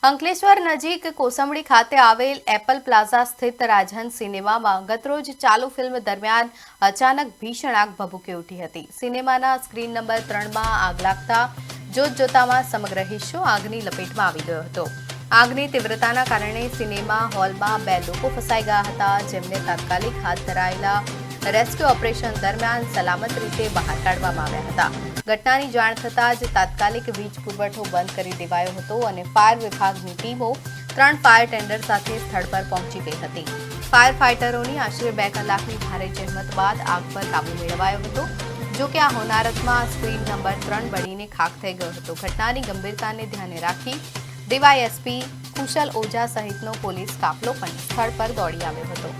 અંકલેશ્વર નજીક કોસંબડી ખાતે આવેલ એપલ પ્લાઝા સ્થિત રાજહંસ સિનેમામાં ગતરોજ ચાલુ ફિલ્મ દરમિયાન અચાનક ભીષણ આગ ભભૂકી ઉઠી હતી। સિનેમાના સ્ક્રીન નંબર 3માં આગ લાગતા જોતજોતામાં સમગ્ર હિસ્સો આગની લપેટમાં આવી ગયો હતો। આગની તીવ્રતાના કારણે સિનેમા હોલમાં 2 લોકો ફસાઈ ગયા હતા, જેમને તાત્કાલિક હાથ ધરાયેલા રેસ્ક્યુ ઓપરેશન દરમિયાન સલામત રીતે બહાર કાઢવામાં આવ્યા હતા। ઘટનાની જાણ થતાં જ તાત્કાલિક વીજ પુરવઠો બંધ કરી દેવાયો હતો અને ફાયર વિભાગની ટીમો 3 ફાયર ટેન્ડર સાથે સ્થળ પર પહોંચી ગઈ હતી। ફાયર ફાઇટરોની આશરે 2 કલાકની ભારે જહેમત બાદ આગ પર કાબુ મેળવાયો હતો। જો કે આ હોનારતમાં સ્ક્રીન નંબર 3 બળીને ખાખ થઈ ગયો હતો। ઘટનાની ગંભીરતાને ધ્યાને રાખી ડીવાયએસપી કુશલ ઓઝા સહિતનો પોલીસ કાફલો પણ સ્થળ પર દોડી આવ્યો હતો।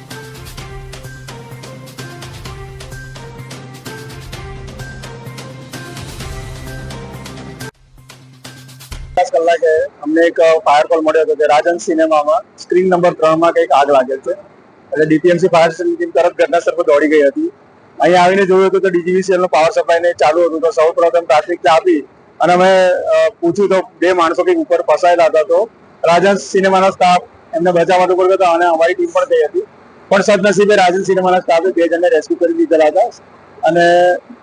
કલાકે અમને એક ફાયર કોલ મળ્યો હતો કે રાજહંસ સિનેમામાં સ્ક્રીન નંબર 3માં કંઈક આગ લાગેલ છે। એટલે ડીપીએમસી ફાયર સ્ટેશન ટીમ તરત ઘટના સ્થળ પર દોડી ગઈ હતી। અહીંયા આવીને જોયું હતું તો ડીજીવીસીએલ નો પાવર સપ્લાય ને ચાલુ હતું। તો સૌપ્રથમ પ્રાથમિકતા આપી અને અમે પૂછ્યું તો 2 માણસો કંઈક ઉપર ફસાયેલા હતા। તો રાજહંસ સિનેમાના સ્ટાફ એમને બચાવવા તો પડ્યો હતો અને અમારી ટીમ પણ ગઈ હતી, પણ સદનસીબે રાજહંસ સિનેમાના સ્ટાફે 2 જણને રેસ્ક્યુ કરી દીધેલા હતા। અને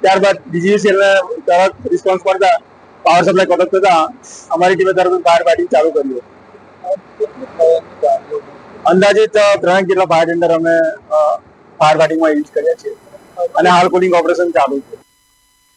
ત્યારબાદ ડીજીવીસીએલ ને તરત રિસ્પોન્સ મળતા પાવર સપ્લાય કટ થતા અમારી ટીમે તરત ફાયર ફાઇટિંગ ચાલુ કર્યું। અંદાજિત 3 જેટલા ફાયર ટેન્ડર અમે ફાયર ફાઇટિંગમાં યુઝ કર્યા છે અને હાલ કુલિંગ ઓપરેશન ચાલુ છે।